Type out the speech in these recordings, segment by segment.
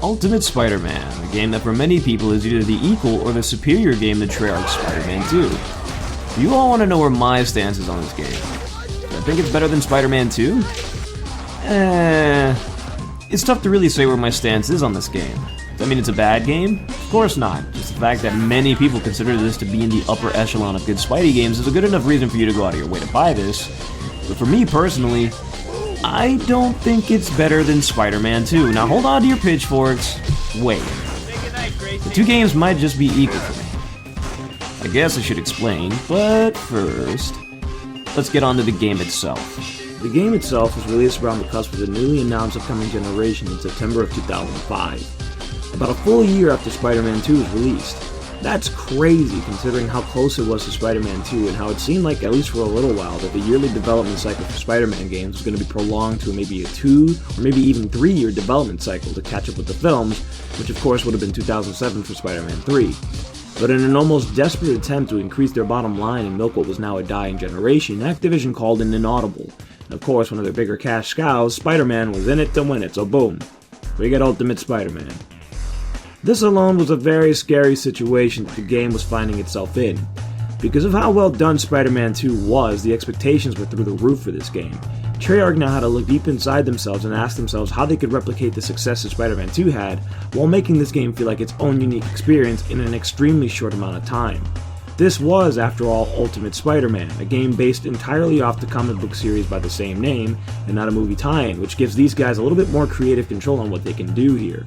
Ultimate Spider-Man, a game that for many people is either the equal or the superior game to Treyarch's Spider-Man 2. You all want to know where my stance is on this game. Do I think it's better than Spider-Man 2? It's tough to really say where my stance is on this game. Does that mean it's a bad game? Of course not. Just the fact that many people consider this to be in the upper echelon of good Spidey games is a good enough reason for you to go out of your way to buy this. But for me personally, I don't think it's better than Spider-Man 2. Now hold on to your pitchforks. Wait. The two games might just be equal for me. I guess I should explain, but first, let's get on to the game itself. The game itself was released around the cusp of the newly announced upcoming generation in September of 2005. About a full year after Spider-Man 2 was released. That's crazy considering how close it was to Spider-Man 2 and how it seemed like, at least for a little while, that the yearly development cycle for Spider-Man games was going to be prolonged to maybe a 2 or maybe even 3-year development cycle to catch up with the films, which of course would have been 2007 for Spider-Man 3. But in an almost desperate attempt to increase their bottom line and milk what was now a dying generation, Activision called in Inaudible. And of course, one of their bigger cash cows, Spider-Man, was in it to win it, so boom, we get Ultimate Spider-Man. This alone was a very scary situation that the game was finding itself in. Because of how well done Spider-Man 2 was, the expectations were through the roof for this game. Treyarch now had to look deep inside themselves and ask themselves how they could replicate the success that Spider-Man 2 had, while making this game feel like its own unique experience in an extremely short amount of time. This was, after all, Ultimate Spider-Man, a game based entirely off the comic book series by the same name, and not a movie tie-in, which gives these guys a little bit more creative control on what they can do here.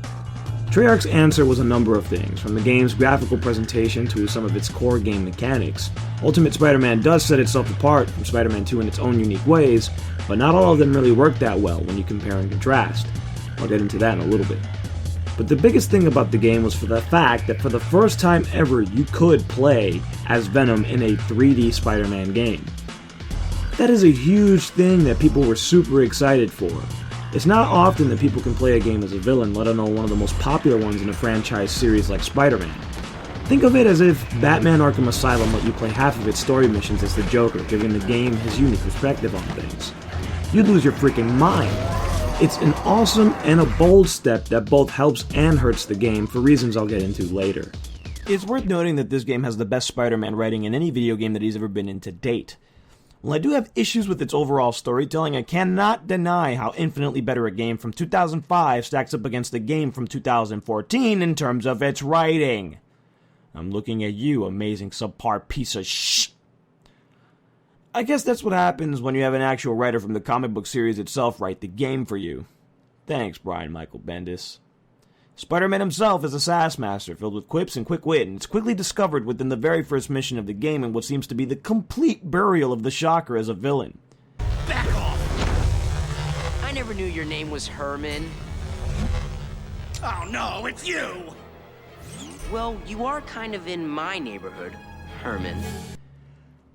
Treyarch's answer was a number of things, from the game's graphical presentation to some of its core game mechanics. Ultimate Spider-Man does set itself apart from Spider-Man 2 in its own unique ways, but not all of them really work that well when you compare and contrast. I'll get into that in a little bit. But the biggest thing about the game was for the fact that for the first time ever you could play as Venom in a 3D Spider-Man game. That is a huge thing that people were super excited for. It's not often that people can play a game as a villain, let alone one of the most popular ones in a franchise series like Spider-Man. Think of it as if Batman Arkham Asylum let you play half of its story missions as the Joker, giving the game his unique perspective on things. You'd lose your freaking mind. It's an awesome and a bold step that both helps and hurts the game for reasons I'll get into later. It's worth noting that this game has the best Spider-Man writing in any video game that he's ever been in to date. While I do have issues with its overall storytelling, I cannot deny how infinitely better a game from 2005 stacks up against a game from 2014 in terms of its writing. I'm looking at you, amazing subpar piece of shh. I guess that's what happens when you have an actual writer from the comic book series itself write the game for you. Thanks, Brian Michael Bendis. Spider-Man himself is a sass master filled with quips and quick wit, and it's quickly discovered within the very first mission of the game in what seems to be the complete burial of the Shocker as a villain. Back off! I never knew your name was Herman. Oh no, it's you! Well, you are kind of in my neighborhood, Herman.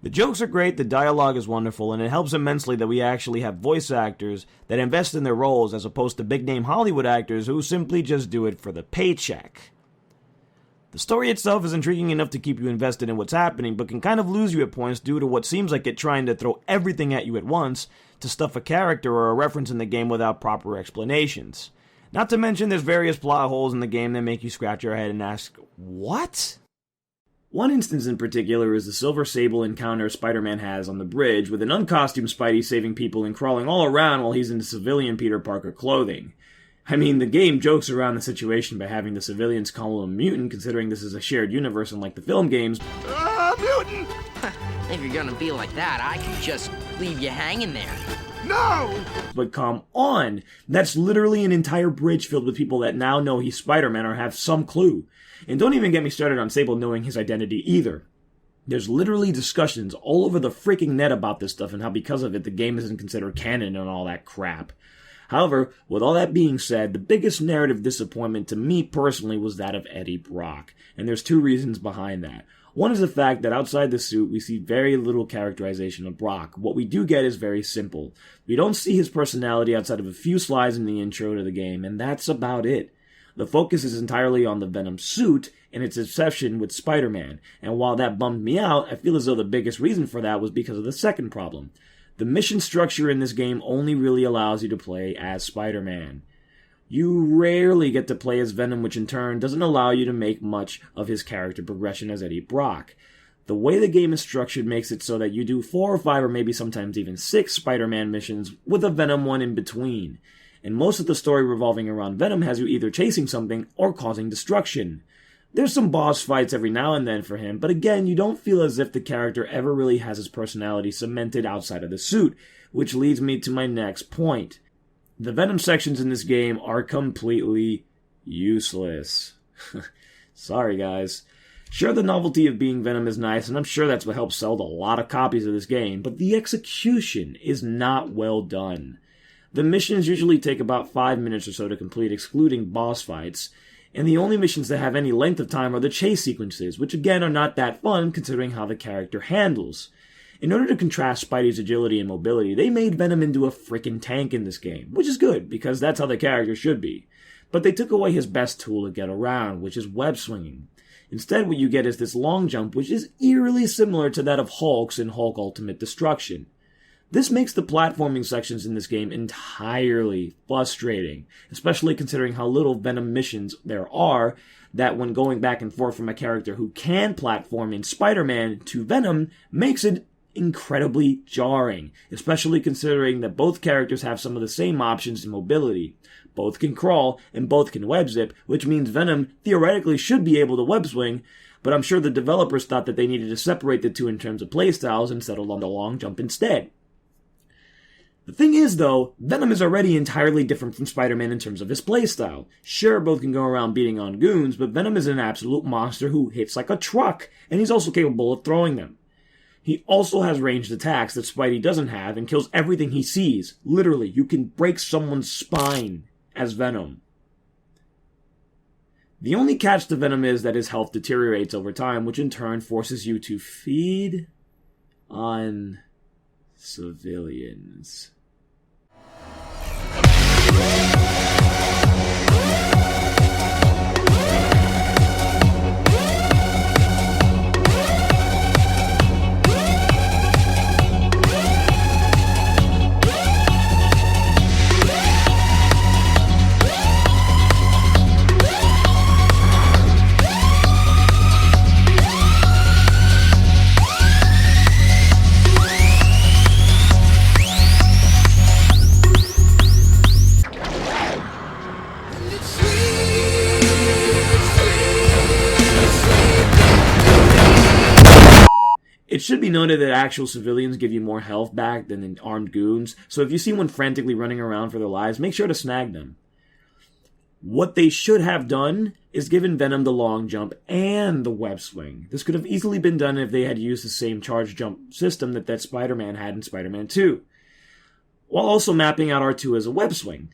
The jokes are great, the dialogue is wonderful, and it helps immensely that we actually have voice actors that invest in their roles as opposed to big-name Hollywood actors who simply just do it for the paycheck. The story itself is intriguing enough to keep you invested in what's happening, but can kind of lose you at points due to what seems like it trying to throw everything at you at once to stuff a character or a reference in the game without proper explanations. Not to mention there's various plot holes in the game that make you scratch your head and ask, what? One instance in particular is the Silver Sable encounter Spider-Man has on the bridge, with an uncostumed Spidey saving people and crawling all around while he's in civilian Peter Parker clothing. I mean, the game jokes around the situation by having the civilians call him a mutant, considering this is a shared universe unlike the film games. Mutant! If you're gonna be like that, I could just leave you hanging there. No! But come on! That's literally an entire bridge filled with people that now know he's Spider-Man or have some clue. And don't even get me started on Sable knowing his identity either. There's literally discussions all over the freaking net about this stuff and how because of it the game isn't considered canon and all that crap. However, with all that being said, the biggest narrative disappointment to me personally was that of Eddie Brock. And there's two reasons behind that. One is the fact that outside the suit, we see very little characterization of Brock. What we do get is very simple. We don't see his personality outside of a few slides in the intro to the game, and that's about it. The focus is entirely on the Venom suit and its obsession with Spider-Man, and while that bummed me out, I feel as though the biggest reason for that was because of the second problem. The mission structure in this game only really allows you to play as Spider-Man. You rarely get to play as Venom, which in turn doesn't allow you to make much of his character progression as Eddie Brock. The way the game is structured makes it so that you do 4 or 5 or maybe sometimes even 6 Spider-Man missions with a Venom one in between. And most of the story revolving around Venom has you either chasing something or causing destruction. There's some boss fights every now and then for him, but again, you don't feel as if the character ever really has his personality cemented outside of the suit, which leads me to my next point. The Venom sections in this game are completely useless. Sorry, guys. Sure, the novelty of being Venom is nice, and I'm sure that's what helped sell a lot of copies of this game, but the execution is not well done. The missions usually take about 5 minutes or so to complete, excluding boss fights, and the only missions that have any length of time are the chase sequences, which again are not that fun considering how the character handles. In order to contrast Spidey's agility and mobility, they made Venom into a frickin' tank in this game, which is good, because that's how the character should be. But they took away his best tool to get around, which is web swinging. Instead, what you get is this long jump, which is eerily similar to that of Hulk's in Hulk Ultimate Destruction. This makes the platforming sections in this game entirely frustrating, especially considering how little Venom missions there are, that when going back and forth from a character who can platform in Spider-Man to Venom makes it incredibly jarring, especially considering that both characters have some of the same options in mobility. Both can crawl, and both can web zip, which means Venom theoretically should be able to web swing, but I'm sure the developers thought that they needed to separate the two in terms of playstyles and settled on the long jump instead. The thing is, though, Venom is already entirely different from Spider-Man in terms of his playstyle. Sure, both can go around beating on goons, but Venom is an absolute monster who hits like a truck, and he's also capable of throwing them. He also has ranged attacks that Spidey doesn't have and kills everything he sees. Literally, you can break someone's spine as Venom. The only catch to Venom is that his health deteriorates over time, which in turn forces you to feed on civilians. It should be noted that actual civilians give you more health back than armed goons, so if you see one frantically running around for their lives, make sure to snag them. What they should have done is given Venom the long jump and the web swing. This could have easily been done if they had used the same charge jump system that Spider-Man had in Spider-Man 2, while also mapping out R2 as a web swing.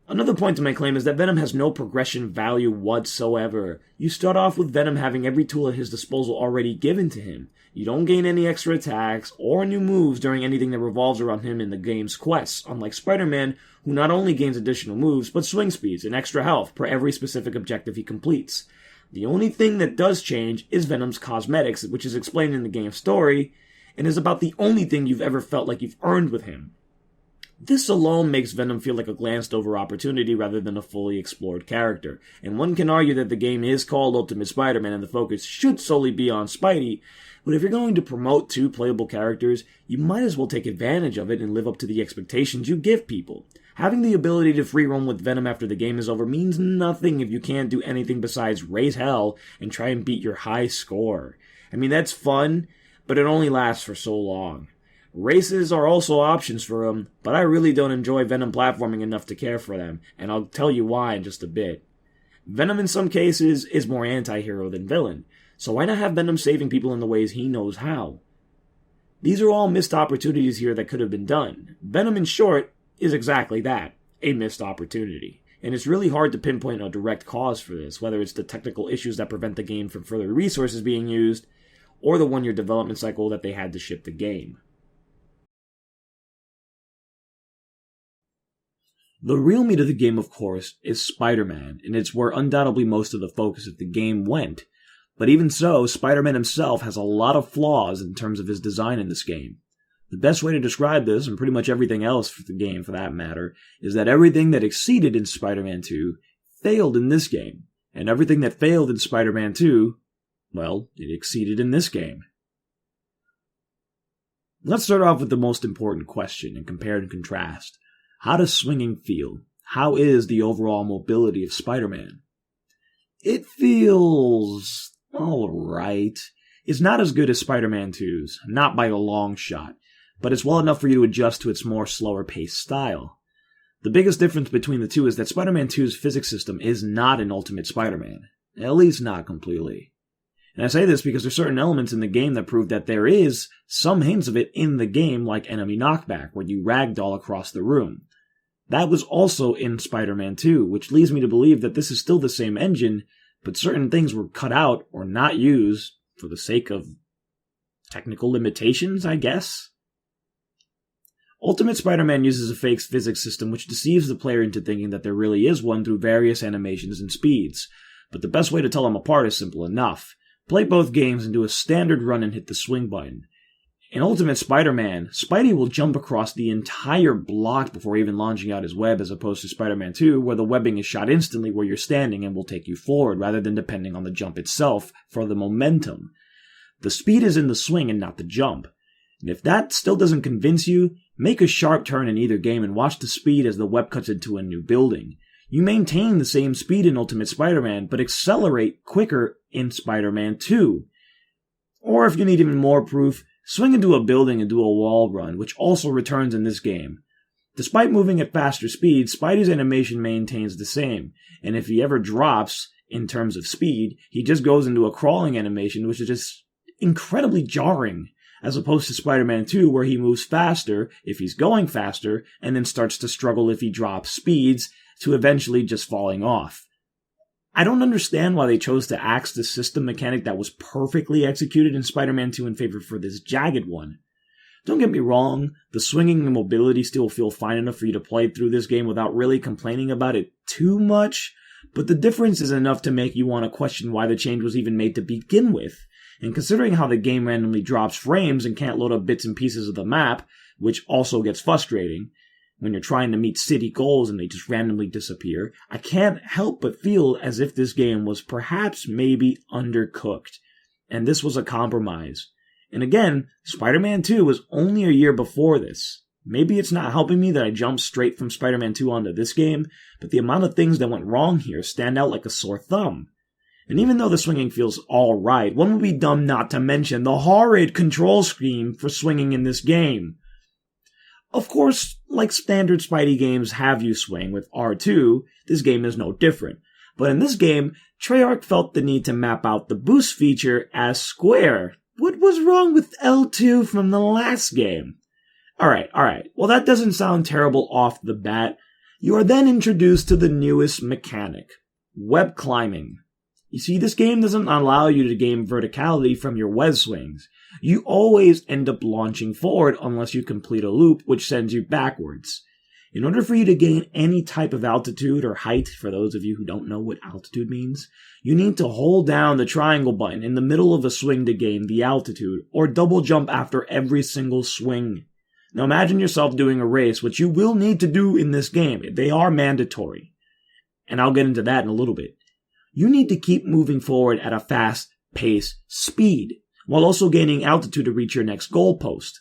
Another point to my claim is that Venom has no progression value whatsoever. You start off with Venom having every tool at his disposal already given to him. You don't gain any extra attacks or new moves during anything that revolves around him in the game's quests, unlike Spider-Man, who not only gains additional moves, but swing speeds and extra health per every specific objective he completes. The only thing that does change is Venom's cosmetics, which is explained in the game's story, and is about the only thing you've ever felt like you've earned with him. This alone makes Venom feel like a glanced-over opportunity rather than a fully explored character, and one can argue that the game is called Ultimate Spider-Man and the focus should solely be on Spidey, but if you're going to promote 2 playable characters, you might as well take advantage of it and live up to the expectations you give people. Having the ability to free roam with Venom after the game is over means nothing if you can't do anything besides raise hell and try and beat your high score. I mean, that's fun, but it only lasts for so long. Races are also options for him, but I really don't enjoy Venom platforming enough to care for them, and I'll tell you why in just a bit. Venom in some cases is more anti-hero than villain, so why not have Venom saving people in the ways he knows how? These are all missed opportunities here that could have been done. Venom, in short, is exactly that, a missed opportunity. And it's really hard to pinpoint a direct cause for this, whether it's the technical issues that prevent the game from further resources being used, or the one-year development cycle that they had to ship the game. The real meat of the game, of course, is Spider-Man, and it's where undoubtedly most of the focus of the game went. But even so, Spider-Man himself has a lot of flaws in terms of his design in this game. The best way to describe this, and pretty much everything else for the game for that matter, is that everything that exceeded in Spider-Man 2 failed in this game. And everything that failed in Spider-Man 2, well, it exceeded in this game. Let's start off with the most important question and compare and contrast. How does swinging feel? How is the overall mobility of Spider-Man? It feels alright. It's not as good as Spider-Man 2's, not by a long shot, but it's well enough for you to adjust to its more slower-paced style. The biggest difference between the two is that Spider-Man 2's physics system is not an Ultimate Spider-Man, at least not completely. And I say this because there's certain elements in the game that prove that there is some hints of it in the game, like enemy knockback, where you ragdoll across the room. That was also in Spider-Man 2, which leads me to believe that this is still the same engine, but certain things were cut out or not used for the sake of technical limitations, I guess? Ultimate Spider-Man uses a fake physics system which deceives the player into thinking that there really is one through various animations and speeds, but the best way to tell them apart is simple enough. Play both games and do a standard run and hit the swing button. In Ultimate Spider-Man, Spidey will jump across the entire block before even launching out his web, as opposed to Spider-Man 2, where the webbing is shot instantly where you're standing and will take you forward, rather than depending on the jump itself for the momentum. The speed is in the swing and not the jump. And if that still doesn't convince you, make a sharp turn in either game and watch the speed as the web cuts into a new building. You maintain the same speed in Ultimate Spider-Man, but accelerate quicker in Spider-Man 2. Or if you need even more proof, swing into a building and do a wall run, which also returns in this game. Despite moving at faster speeds, Spidey's animation maintains the same, and if he ever drops, in terms of speed, he just goes into a crawling animation, which is just incredibly jarring, as opposed to Spider-Man 2, where he moves faster if he's going faster, and then starts to struggle if he drops speeds, to eventually just falling off. I don't understand why they chose to axe the system mechanic that was perfectly executed in Spider-Man 2 in favor for this jagged one. Don't get me wrong, the swinging and mobility still feel fine enough for you to play through this game without really complaining about it too much, but the difference is enough to make you want to question why the change was even made to begin with. And considering how the game randomly drops frames and can't load up bits and pieces of the map, which also gets frustrating, when you're trying to meet city goals and they just randomly disappear, I can't help but feel as if this game was perhaps maybe undercooked. And this was a compromise. And again, Spider-Man 2 was only a year before this. Maybe it's not helping me that I jumped straight from Spider-Man 2 onto this game, but the amount of things that went wrong here stand out like a sore thumb. And even though the swinging feels alright, one would be dumb not to mention the horrid control scheme for swinging in this game. Of course, like standard Spidey games have you swing with R2, this game is no different. But in this game, Treyarch felt the need to map out the boost feature as square. What was wrong with L2 from the last game? Alright, well that doesn't sound terrible off the bat. You are then introduced to the newest mechanic, web climbing. You see, this game doesn't allow you to gain verticality from your web swings. You always end up launching forward unless you complete a loop, which sends you backwards. In order for you to gain any type of altitude or height, for those of you who don't know what altitude means, you need to hold down the triangle button in the middle of a swing to gain the altitude, or double jump after every single swing. Now imagine yourself doing a race, which you will need to do in this game. They are mandatory. And I'll get into that in a little bit. You need to keep moving forward at a fast pace speed, while also gaining altitude to reach your next goalpost.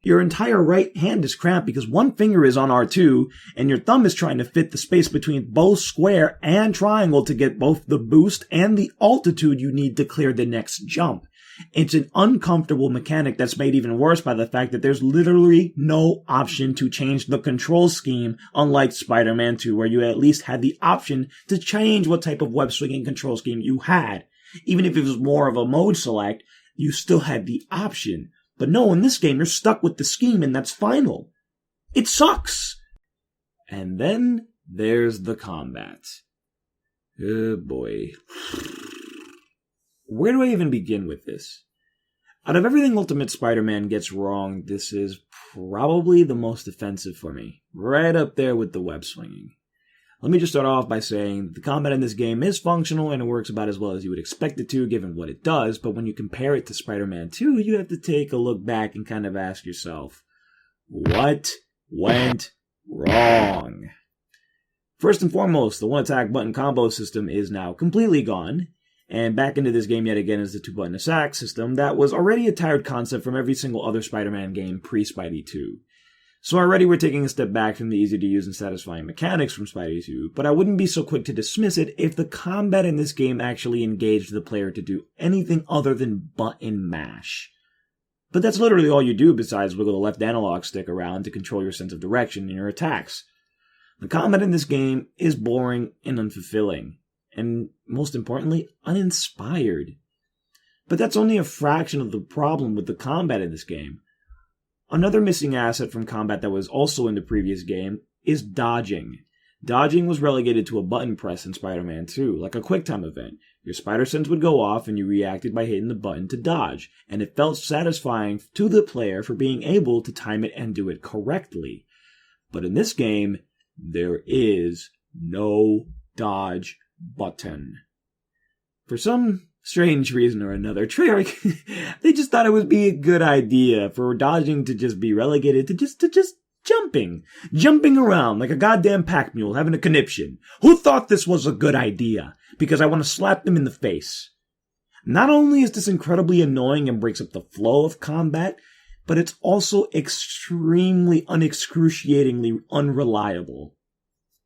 Your entire right hand is cramped because one finger is on R2, and your thumb is trying to fit the space between both square and triangle to get both the boost and the altitude you need to clear the next jump. It's an uncomfortable mechanic that's made even worse by the fact that there's literally no option to change the control scheme, unlike Spider-Man 2, where you at least had the option to change what type of web swinging control scheme you had. Even if it was more of a mode select, you still had the option. But no, in this game, you're stuck with the scheme, and that's final. It sucks! And then there's the combat. Oh boy. Where do I even begin with this? Out of everything Ultimate Spider-Man gets wrong, this is probably the most offensive for me. Right up there with the web swinging. Let me just start off by saying that the combat in this game is functional and it works about as well as you would expect it to, given what it does, but when you compare it to Spider-Man 2, you have to take a look back and kind of ask yourself, What went wrong? First and foremost, the one-attack button combo system is now completely gone, and back into this game yet again is the two-button attack system that was already a tired concept from every single other Spider-Man game pre-Spidey 2. So already we're taking a step back from the easy-to-use and satisfying mechanics from Spidey 2, but I wouldn't be so quick to dismiss it if the combat in this game actually engaged the player to do anything other than button mash. But that's literally all you do besides wiggle the left analog stick around to control your sense of direction in your attacks. The combat in this game is boring and unfulfilling, and most importantly, uninspired. But that's only a fraction of the problem with the combat in this game. Another missing asset from combat that was also in the previous game is dodging. Dodging was relegated to a button press in Spider-Man 2, like a QuickTime event. Your spider sense would go off and you reacted by hitting the button to dodge, and it felt satisfying to the player for being able to time it and do it correctly. But in this game, there is no dodge button. For some strange reason or another, Treyarch, they just thought it would be a good idea for dodging to just be relegated to just jumping around like a goddamn pack mule having a conniption. Who thought this was a good idea? Because I want to slap them in the face. Not only is this incredibly annoying and breaks up the flow of combat, but it's also extremely unexcruciatingly unreliable.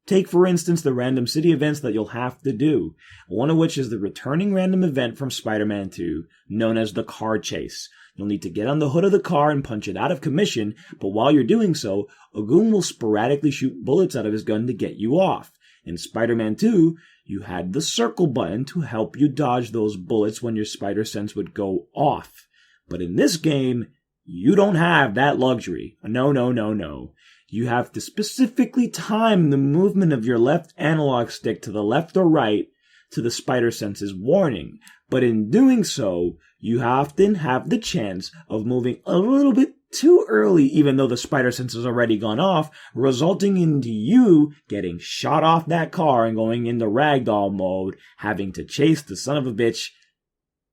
Take, for instance, the random city events that you'll have to do, one of which is the returning random event from Spider-Man 2, known as the car chase. You'll need to get on the hood of the car and punch it out of commission, but while you're doing so, a goon will sporadically shoot bullets out of his gun to get you off. In Spider-Man 2, you had the circle button to help you dodge those bullets when your spider sense would go off. But in this game, you don't have that luxury. No. You have to specifically time the movement of your left analog stick to the left or right to the spider sense's warning. But in doing so, you often have the chance of moving a little bit too early, even though the spider sense has already gone off, resulting into you getting shot off that car and going into ragdoll mode, having to chase the son of a bitch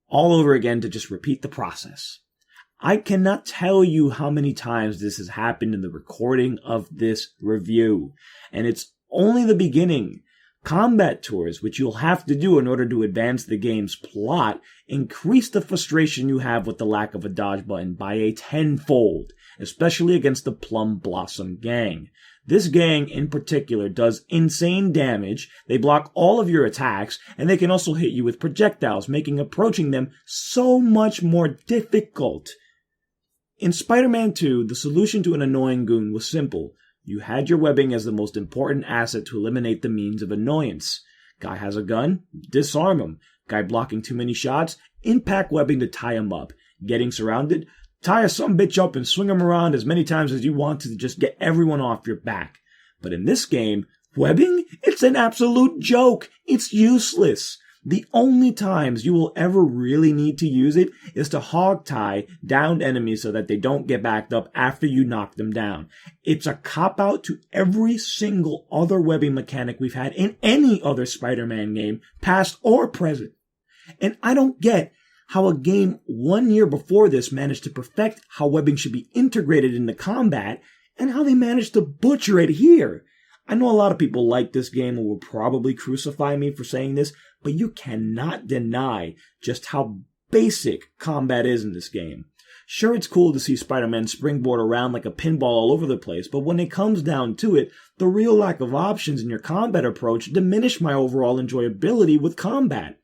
all over again to just repeat the process. I cannot tell you how many times this has happened in the recording of this review, and it's only the beginning. Combat tours, which you'll have to do in order to advance the game's plot, increase the frustration you have with the lack of a dodge button by a tenfold, especially against the Plum Blossom gang. This gang in particular does insane damage, they block all of your attacks, and they can also hit you with projectiles, making approaching them so much more difficult. In Spider-Man 2, the solution to an annoying goon was simple. You had your webbing as the most important asset to eliminate the means of annoyance. Guy has a gun? Disarm him. Guy blocking too many shots? Impact webbing to tie him up. Getting surrounded? Tie a sumbitch up and swing him around as many times as you want to just get everyone off your back. But in this game, webbing? It's an absolute joke. It's useless. The only times you will ever really need to use it is to hog tie downed enemies so that they don't get backed up after you knock them down. It's a cop-out to every single other webbing mechanic we've had in any other Spider-Man game, past or present. And I don't get how a game 1 year before this managed to perfect how webbing should be integrated into combat, and how they managed to butcher it here. I know a lot of people like this game and will probably crucify me for saying this, but you cannot deny just how basic combat is in this game. Sure, it's cool to see Spider-Man springboard around like a pinball all over the place, but when it comes down to it, the real lack of options in your combat approach diminish my overall enjoyability with combat.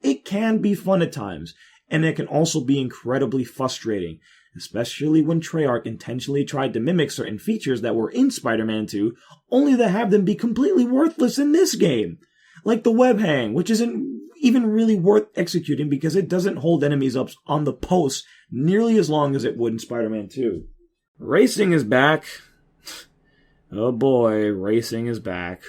It can be fun at times, and it can also be incredibly frustrating, especially when Treyarch intentionally tried to mimic certain features that were in Spider-Man 2, only to have them be completely worthless in this game. Like the web hang, which isn't even really worth executing because it doesn't hold enemies up on the post nearly as long as it would in Spider-Man 2. Racing is back. Oh boy, racing is back.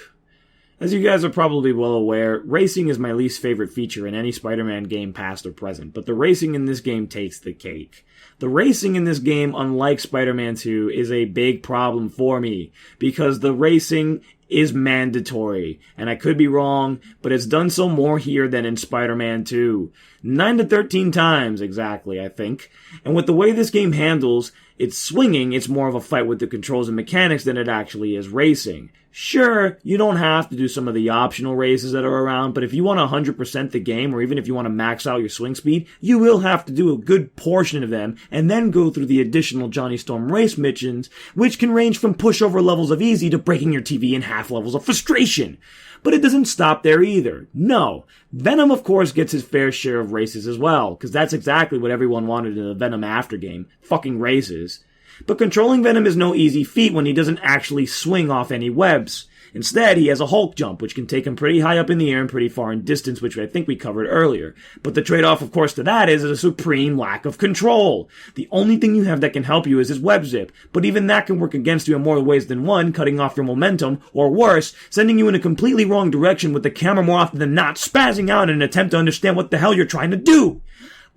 As you guys are probably well aware, racing is my least favorite feature in any Spider-Man game past or present, but the racing in this game takes the cake. The racing in this game, unlike Spider-Man 2, is a big problem for me, because the racing is mandatory, and I could be wrong, but it's done so more here than in Spider-Man 2. 9 to 13 times, exactly, I think. And with the way this game handles it's swinging, it's more of a fight with the controls and mechanics than it actually is racing. Sure, you don't have to do some of the optional races that are around, but if you want to 100% the game, or even if you want to max out your swing speed, you will have to do a good portion of them, and then go through the additional Johnny Storm race missions, which can range from pushover levels of easy to breaking your TV in half levels of frustration. But it doesn't stop there either. No. Venom, of course, gets his fair share of races as well, because that's exactly what everyone wanted in the Venom aftergame. Fucking races. But controlling Venom is no easy feat when he doesn't actually swing off any webs. Instead, he has a Hulk jump, which can take him pretty high up in the air and pretty far in distance, which I think we covered earlier. But the trade-off, of course, to that is a supreme lack of control. The only thing you have that can help you is his web zip, but even that can work against you in more ways than one, cutting off your momentum, or worse, sending you in a completely wrong direction with the camera more often than not spazzing out in an attempt to understand what the hell you're trying to do.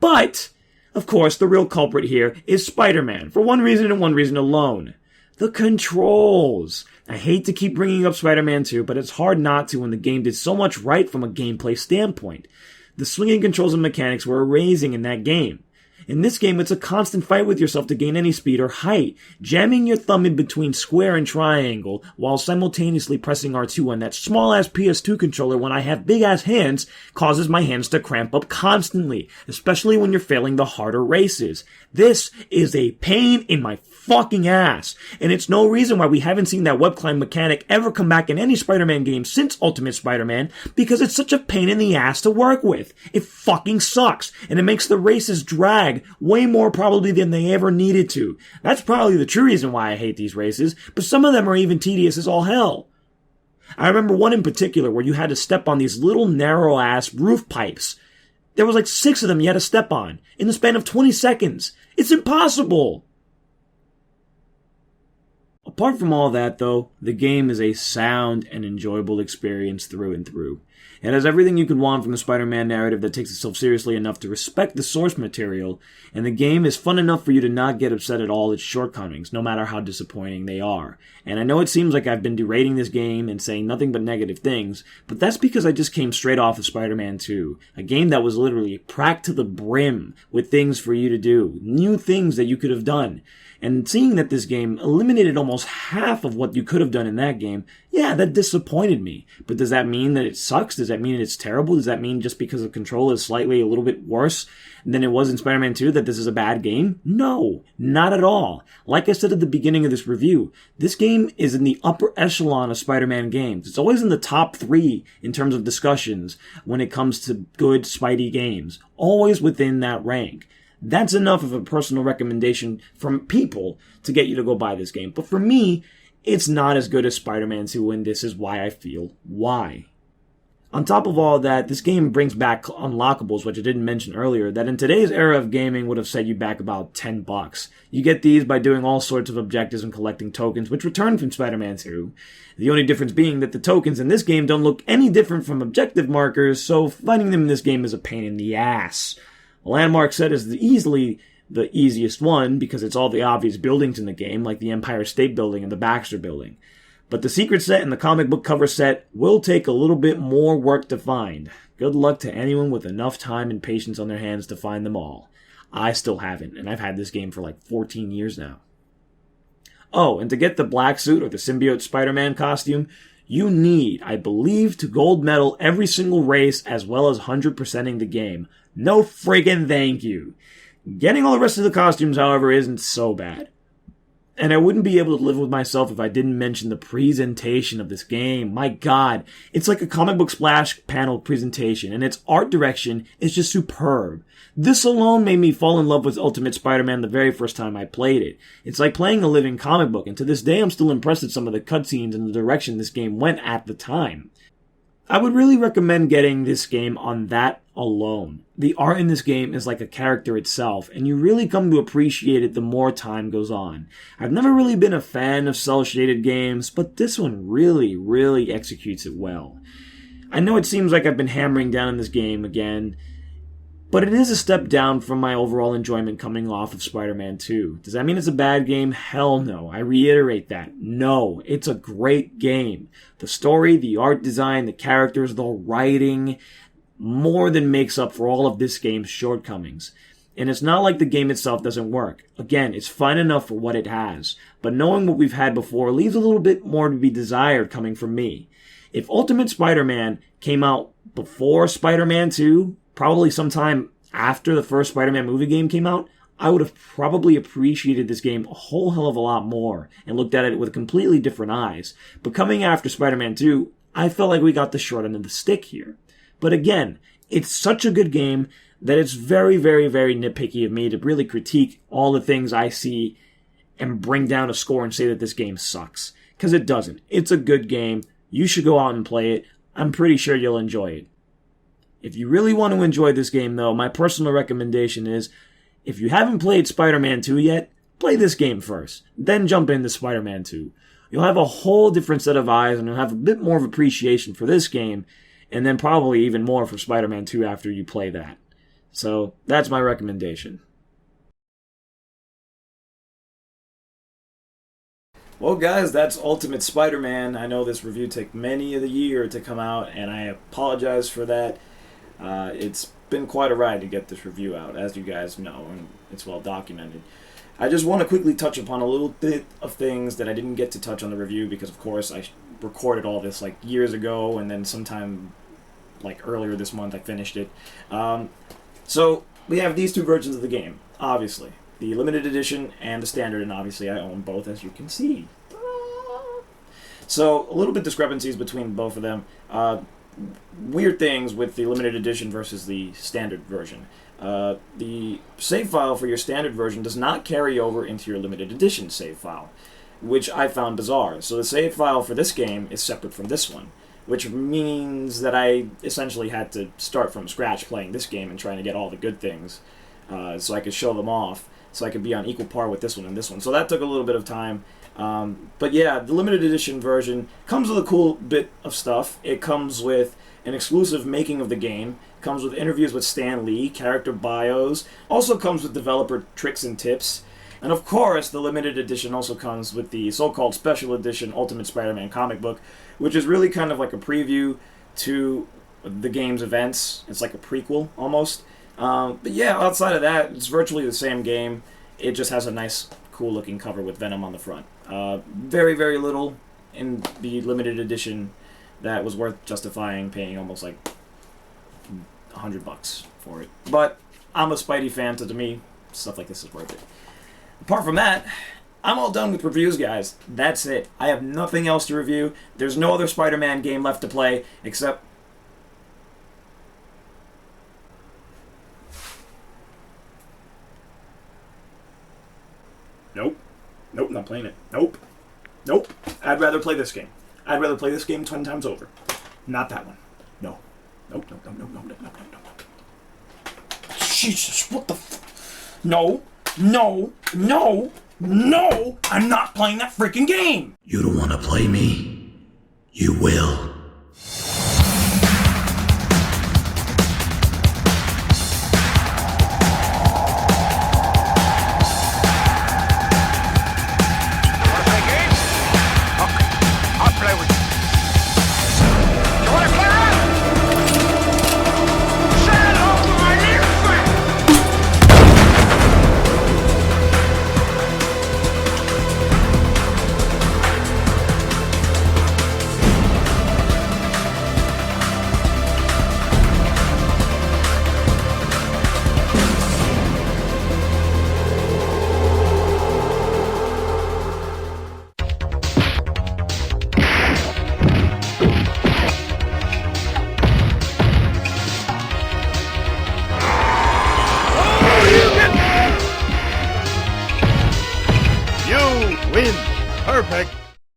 But, of course, the real culprit here is Spider-Man, for one reason and one reason alone. The controls. I hate to keep bringing up Spider-Man 2, but it's hard not to when the game did so much right from a gameplay standpoint. The swinging controls and mechanics were amazing in that game. In this game, it's a constant fight with yourself to gain any speed or height, jamming your thumb in between square and triangle while simultaneously pressing R2 on that small-ass PS2 controller when I have big-ass hands causes my hands to cramp up constantly, especially when you're failing the harder races. This is a pain in my fucking ass, and it's no reason why we haven't seen that web climb mechanic ever come back in any Spider-Man game since Ultimate Spider-Man, because it's such a pain in the ass to work with. It fucking sucks, and it makes the races drag way more probably than they ever needed to. That's probably the true reason why I hate these races, but some of them are even tedious as all hell. I remember one in particular where you had to step on these little narrow-ass roof pipes. There was like 6 of them you had to step on, in the span of 20 seconds. It's impossible! Apart from all that, though, the game is a sound and enjoyable experience through and through. It has everything you could want from a Spider-Man narrative that takes itself seriously enough to respect the source material, and the game is fun enough for you to not get upset at all its shortcomings, no matter how disappointing they are. And I know it seems like I've been berating this game and saying nothing but negative things, but that's because I just came straight off of Spider-Man 2, a game that was literally packed to the brim with things for you to do, new things that you could have done. And seeing that this game eliminated almost half of what you could have done in that game, yeah, that disappointed me. But does that mean that it sucks? Does that mean it's terrible? Does that mean just because the control is slightly a little bit worse than it was in Spider-Man 2 that this is a bad game? No, not at all. Like I said at the beginning of this review, this game is in the upper echelon of Spider-Man games. It's always in the top 3 in terms of discussions when it comes to good Spidey games. Always within that rank. That's enough of a personal recommendation from people to get you to go buy this game. But for me, it's not as good as Spider-Man 2, and this is why I feel why. On top of all that, this game brings back Unlockables, which I didn't mention earlier, that in today's era of gaming would have set you back about $10. You get these by doing all sorts of objectives and collecting tokens, which return from Spider-Man 2. The only difference being that the tokens in this game don't look any different from objective markers, so finding them in this game is a pain in the ass. A landmark set is easily the easiest one because it's all the obvious buildings in the game, like the Empire State Building and the Baxter Building. But the secret set and the comic book cover set will take a little bit more work to find. Good luck to anyone with enough time and patience on their hands to find them all. I still haven't, and I've had this game for like 14 years now. Oh, and to get the black suit or the symbiote Spider-Man costume, you need, I believe, to gold medal every single race as well as 100%ing the game. No friggin' thank you. Getting all the rest of the costumes, however, isn't so bad. And I wouldn't be able to live with myself if I didn't mention the presentation of this game. My god, it's like a comic book splash panel presentation, and its art direction is just superb. This alone made me fall in love with Ultimate Spider-Man the very first time I played it. It's like playing a living comic book, and to this day I'm still impressed at some of the cutscenes and the direction this game went at the time. I would really recommend getting this game on that alone. The art in this game is like a character itself, and you really come to appreciate it the more time goes on. I've never really been a fan of cel-shaded games, but this one really, really executes it well. I know it seems like I've been hammering down on this game again, but it is a step down from my overall enjoyment coming off of Spider-Man 2. Does that mean it's a bad game? Hell no. I reiterate that. No, it's a great game. The story, the art design, the characters, the writing, more than makes up for all of this game's shortcomings. And it's not like the game itself doesn't work. Again, it's fine enough for what it has. But knowing what we've had before leaves a little bit more to be desired coming from me. If Ultimate Spider-Man came out before Spider-Man 2, probably sometime after the first Spider-Man movie game came out, I would have probably appreciated this game a whole hell of a lot more and looked at it with completely different eyes. But coming after Spider-Man 2, I felt like we got the short end of the stick here. But again, it's such a good game that it's very, very, very nitpicky of me to really critique all the things I see and bring down a score and say that this game sucks. Because it doesn't. It's a good game. You should go out and play it. I'm pretty sure you'll enjoy it. If you really want to enjoy this game, though, my personal recommendation is, if you haven't played Spider-Man 2 yet, play this game first. Then jump into Spider-Man 2. You'll have a whole different set of eyes, and you'll have a bit more of appreciation for this game, and then probably even more for Spider-Man 2 after you play that. So, that's my recommendation. Well, guys, that's Ultimate Spider-Man. I know this review took many of the year to come out, and I apologize for that. It's been quite a ride to get this review out, as you guys know, and it's well documented. I just want to quickly touch upon a little bit of things that I didn't get to touch on the review because, of course, I recorded all this like years ago, and then sometime like earlier this month I finished it. So we have these two versions of the game, obviously. The limited edition and the standard, and obviously I own both, as you can see. So, a little bit discrepancies between both of them. Weird things with the limited edition versus the standard version. The save file for your standard version does not carry over into your limited edition save file, which I found bizarre. So the save file for this game is separate from this one, which means that I essentially had to start from scratch playing this game and trying to get all the good things so I could show them off, so I could be on equal par with this one and this one. So that took a little bit of time. But yeah, the limited edition version comes with a cool bit of stuff. It comes with an exclusive making of the game, comes with interviews with Stan Lee, character bios, also comes with developer tricks and tips, and of course the limited edition also comes with the so-called special edition Ultimate Spider-Man comic book, which is really kind of like a preview to the game's events. It's like a prequel almost. But yeah, outside of that, it's virtually the same game. It just has a nice, cool-looking cover with Venom on the front. Very, very little in the limited edition that was worth justifying paying almost like $100 for it. But I'm a Spidey fan, so to me, stuff like this is worth it. Apart from that, I'm all done with reviews, guys. That's it. I have nothing else to review. There's no other Spider-Man game left to play except... Nope. Nope, not playing it. Nope. Nope. I'd rather play this game. I'd rather play this game 10 times over. Not that one. No. Nope, nope, nope, nope, nope, nope, nope, nope. Jesus, what the f... No, no, no, no! I'm not playing that freaking game! You don't want to play me? You will. You win. Perfect.